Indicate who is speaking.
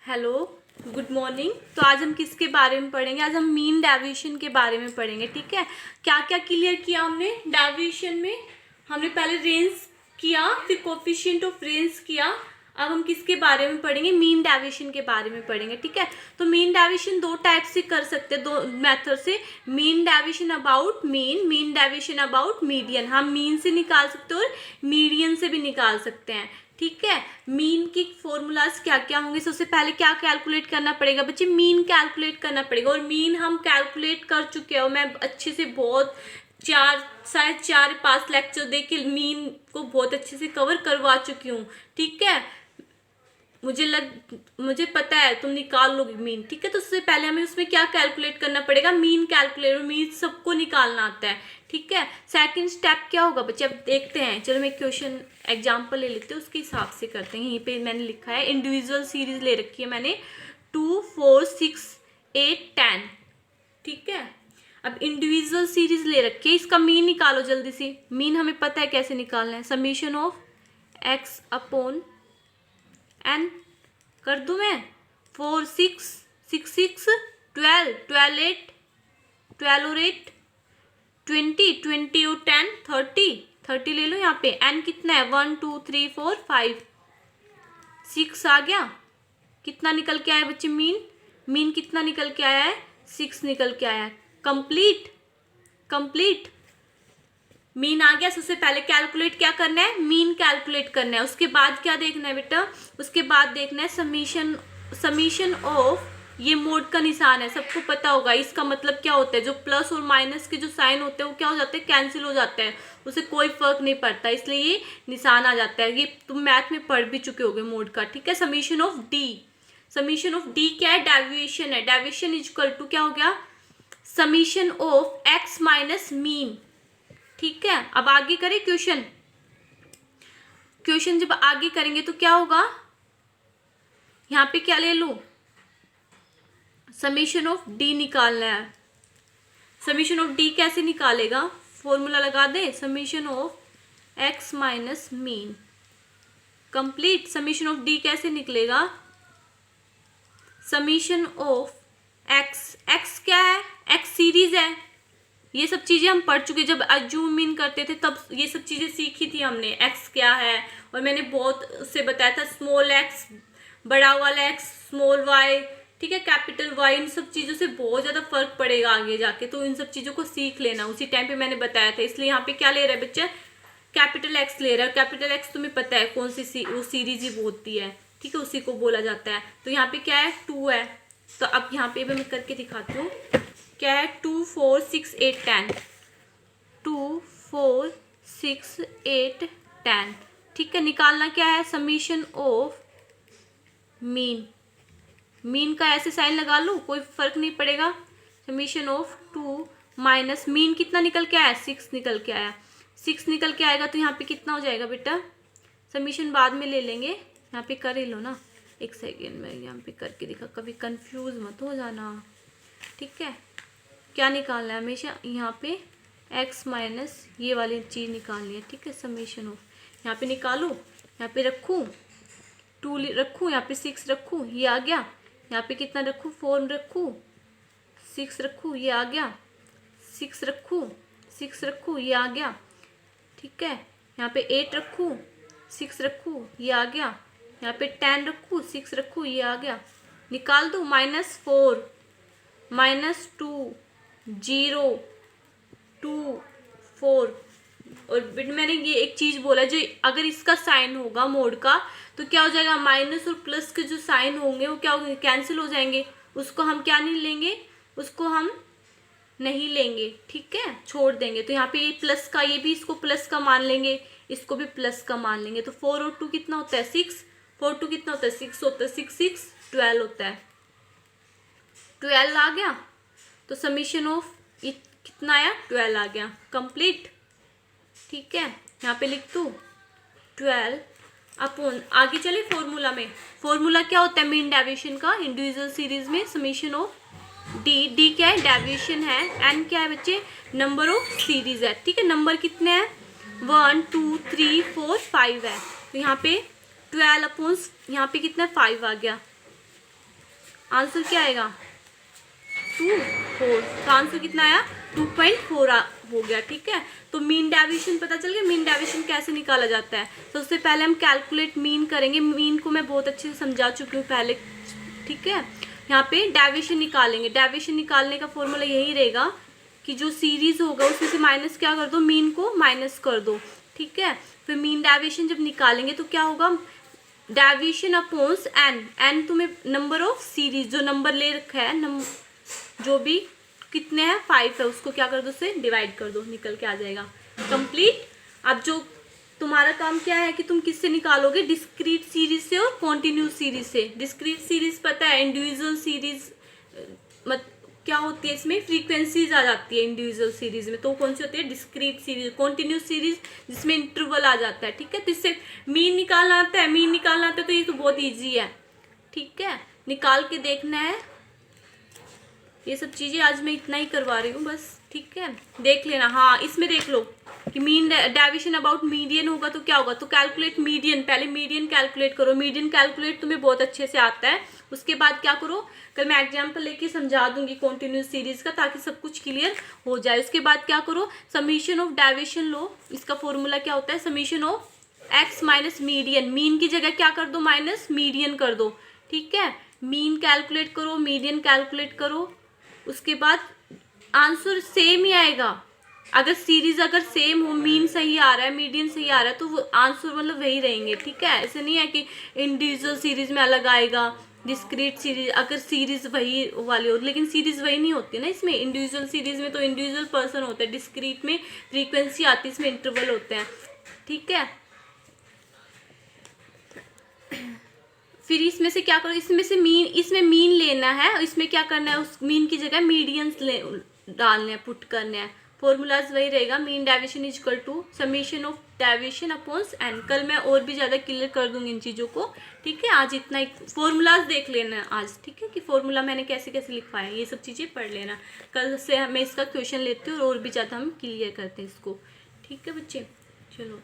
Speaker 1: Hello, good morning. तो आज हम किसके बारे में पढ़ेंगे? आज हम मीन डेविएशन के बारे में पढ़ेंगे। ठीक है, क्या क्या क्लियर किया हमने डेविएशन में? हमने पहले रेंज किया, फिर कोफिशिएंट ऑफ रेंज किया। अब हम किसके बारे में पढ़ेंगे? मीन डेविएशन के बारे में पढ़ेंगे। ठीक है, तो मीन डेविएशन दो टाइप से कर सकते हैं, दो मेथड से। Mean deviation about mean, mean deviation about median. हम मीन से निकाल सकते हैं और मीडियन से भी निकाल सकते हैं। ठीक है, मीन की फॉर्मूलाज क्या क्या होंगे? सबसे पहले क्या कैलकुलेट करना पड़ेगा बच्चे? मीन कैलकुलेट करना पड़ेगा। और मीन हम कैलकुलेट कर चुके हो, मैं अच्छे से बहुत शायद 4-5 लेक्चर दे के मीन को बहुत अच्छे से कवर करवा चुकी हूँ। ठीक है, मुझे पता है तुम निकाल लोगे मीन। ठीक है, तो सबसे पहले हमें उसमें क्या कैलकुलेट करना पड़ेगा? Mean calculator. मीन सबको निकालना आता है। ठीक है, सेकंड स्टेप क्या होगा बच्चे? अब देखते हैं। चलो मैं क्वेश्चन एग्जांपल ले लेते हैं, उसके हिसाब से करते हैं। यहीं पे मैंने लिखा है, इंडिविजुअल सीरीज ले रखी है मैंने 2, 4, 6, 8, 10। ठीक है, अब इंडिविजुअल सीरीज ले रखी है, इसका मीन निकालो जल्दी से। मीन हमें पता है कैसे निकालना है, summation of x upon n। कर दूं मैं? 4, 6, 6, 6, 12, 12, 8, 12 और 8, 20, 20 और 10, 30, 30 ले लो। यहाँ पे n कितना है? 1, 2, 3, 4, 5, 6 आ गया। कितना निकल के आया बच्चे? मीन कितना निकल के आया है? 6 निकल के आया है। कंप्लीट मीन आ गया। सबसे पहले कैलकुलेट क्या करना है? मीन कैलकुलेट करना है। उसके बाद क्या देखना है बेटा? उसके बाद देखना है समीशन ऑफ, ये मोड का निशान है, सबको पता होगा इसका मतलब क्या होता है। जो प्लस और माइनस के जो साइन होते हैं वो क्या हो जाते हैं? कैंसिल हो जाते हैं, उससे कोई फर्क नहीं पड़ता, इसलिए ये निशान आ जाता है। ये तुम मैथ में पढ़ भी चुके होगे मोड का। ठीक है, समीशन ऑफ डी क्या है? डेविएशन है। डेविएशन इज इक्वल टू क्या हो गया? Summation of x minus mean. ठीक है, अब आगे करें क्वेश्चन जब आगे करेंगे तो क्या होगा? यहाँ पे क्या ले लूं? समीशन ऑफ डी निकालना है। समीशन ऑफ डी कैसे निकालेगा? फॉर्मूला लगा दे, summation of x minus mean. Complete. Summation of d कैसे निकलेगा? समीशन ऑफ एक्स क्या है? एक्स सीरीज है। ये सब चीजें हम पढ़ चुके, जब अज्यूम इन करते थे तब ये सब चीजें सीखी थी हमने। एक्स क्या है, और मैंने बहुत उससे बताया था, स्मॉल एक्स, बड़ा वाला एक्स, स्मॉल वाई, ठीक है, कैपिटल वाई। इन सब चीज़ों से बहुत ज़्यादा फर्क पड़ेगा आगे जाके, तो इन सब चीज़ों को सीख लेना। उसी टाइम पे मैंने बताया था, इसलिए यहाँ पे क्या ले रहा है बच्चा? कैपिटल एक्स ले रहा है। कैपिटल एक्स तुम्हें पता है कौन सी वो सीरीज ही होती है। ठीक है, उसी को बोला जाता है। तो यहाँ पे क्या है? 2 है। तो अब यहाँ पे मैं करके दिखाती हूँ क्या है। 2, 4, 6, 8, 10। 2, 4, 6, 8, 10। ठीक है, निकालना क्या है? समीशन ऑफ मीन का ऐसे साइन लगा लूँ, कोई फर्क नहीं पड़ेगा। समीशन ऑफ 2 माइनस मीन कितना निकल के आया? 6 निकल के आया। 6 निकल के आएगा तो यहाँ पे कितना हो जाएगा बेटा? समीशन बाद में ले लेंगे, यहाँ पे कर ही लो ना। एक सेकेंड में यहाँ पे करके दिखा, कभी कंफ्यूज मत हो जाना। ठीक है, क्या निकालना है? हमेशा यहाँ पे x माइनस ये वाली चीज़ निकालनी है। ठीक है, समीशन ऑफ यहाँ पे निकालूँ, यहाँ पे रखूँ 2 रखूँ, यहाँ पे 6 रखूँ, ये आ गया। यहाँ पे कितना रखूँ? 4 रखूँ, 6 रखूँ, ये आ गया। 6 रखूँ, 6 रखूँ, ये आ गया। ठीक है, यहाँ पे 8 रखूँ, 6 रखूँ, ये आ गया। यहाँ पे 10 रखूँ, 6 रखूँ, ये आ गया। निकाल दूँ? -4, -2, 0, 2, 4। और बिट मैंने ये एक चीज़ बोला, जो अगर इसका साइन होगा मोड का तो क्या हो जाएगा? माइनस और प्लस के जो साइन होंगे वो क्या होंगे? कैंसिल हो जाएंगे। उसको हम क्या नहीं लेंगे? उसको हम नहीं लेंगे। ठीक है, छोड़ देंगे। तो यहाँ पे ये प्लस का, ये भी इसको प्लस का मान लेंगे, इसको भी प्लस का मान लेंगे। तो 4 और 2 कितना होता है? 6। 4 2 कितना होता है? 6 होता है। 6 6 12 होता है। 12 आ गया। तो समीशन ऑफ कितना आया? 12 आ गया। कंप्लीट। ठीक है, यहाँ पे लिख दूँ 12 अपॉन, आगे चले फॉर्मूला में। फॉर्मूला क्या होता है मीन डेविएशन का? इंडिविजुअल सीरीज में समीशन ऑफ डी क्या है? डेविएशन है। एन क्या है बच्चे? नंबर ऑफ सीरीज है। ठीक है, नंबर कितने हैं? 1 2 3 4 5 है। तो यहाँ पे 12 अपॉन, यहाँ पे कितना? 5 आ गया। आंसर क्या आएगा 2.4। तो आंसर कितना आया 2.4 हो गया। ठीक है, तो मीन डेविएशन पता चल गया। मीन डेविएशन कैसे निकाला जाता है, तो उससे पहले हम कैलकुलेट मीन करेंगे। मीन को मैं बहुत अच्छे से समझा चुकी हूँ पहले। ठीक है, यहाँ पे डेविएशन निकालेंगे। डेविएशन निकालने का फॉर्मूला यही रहेगा कि जो सीरीज होगा उसमें से माइनस क्या कर दो, मीन को माइनस कर दो। ठीक है, फिर मीन डेविएशन जब निकालेंगे तो क्या होगा, डेविएशन अपॉन्स एन। एन तुम्हें नंबर ऑफ सीरीज, जो नंबर ले रखा है, जो भी कितने हैं 5 है, उसको क्या कर दो, उससे डिवाइड कर दो, निकल के आ जाएगा कंप्लीट। अब जो तुम्हारा काम क्या है कि तुम किससे निकालोगे, डिस्क्रीट सीरीज से और कॉन्टिन्यूस सीरीज से। डिस्क्रीट सीरीज पता है, इंडिविजुअल सीरीज क्या होती है, इसमें फ्रीक्वेंसीज आ जाती है इंडिविजुअल सीरीज में, तो कौन सी होती है, डिस्क्रीट सीरीज। कॉन्टिन्यूस सीरीज जिसमें इंटरवल आ जाता है। ठीक है, तो इससे मीन निकालना आता है। मीन निकालना आता है तो ये तो बहुत ईजी है। ठीक है, निकाल के देखना है। ये सब चीज़ें आज मैं इतना ही करवा रही हूँ बस। ठीक है, देख लेना। हाँ, इसमें देख लो कि मीन डेविएशन अबाउट मीडियन होगा तो क्या होगा, तो कैलकुलेट मीडियन। पहले मीडियन कैलकुलेट करो। मीडियन कैलकुलेट तुम्हें बहुत अच्छे से आता है। उसके बाद क्या करो, कल मैं एग्जाम्पल लेके समझा दूंगी कॉन्टिन्यूस सीरीज का, ताकि सब कुछ क्लियर हो जाए। उसके बाद क्या करो, समीशन ऑफ डेविएशन लो। इसका फॉर्मूला क्या होता है, summation of x minus median. Mean की जगह क्या कर दो, माइनस मीडियन कर दो। ठीक है, मीन कैलकुलेट करो, मीडियन कैलकुलेट करो। उसके बाद आंसर सेम ही आएगा। अगर सीरीज अगर सेम हो, मीन सही आ रहा है, मीडियन सही आ रहा है, तो वो आंसर मतलब वही रहेंगे। ठीक है, ऐसे नहीं है कि इंडिविजुअल सीरीज में अलग आएगा, डिस्क्रीट सीरीज अगर सीरीज वही वाली हो, लेकिन सीरीज वही नहीं होती ना इसमें। इंडिविजुअल सीरीज में तो इंडिविजुअल पर्सन होता है, डिस्क्रीट में फ्रीक्वेंसी आती है, इसमें इंटरवल होते हैं। ठीक है, फिर इसमें से क्या करो, इसमें मीन लेना है, और इसमें क्या करना है, उस मीन की जगह मीडियंस डालने हैं, पुट करने हैं। फॉर्मूलाज वही रहेगा, mean deviation is equal to summation of deviation upon n. कल मैं और भी ज़्यादा क्लियर कर दूंगी इन चीज़ों को। ठीक है, आज इतना ही फॉर्मूलाज देख लेना आज। ठीक है, कि फॉर्मूला मैंने कैसे कैसे लिखवाया, ये सब चीज़ें पढ़ लेना। कल से मैं इसका क्वेश्चन लेती हूँ और भी ज़्यादा हम क्लियर करते हैं इसको। ठीक है बच्चे, चलो।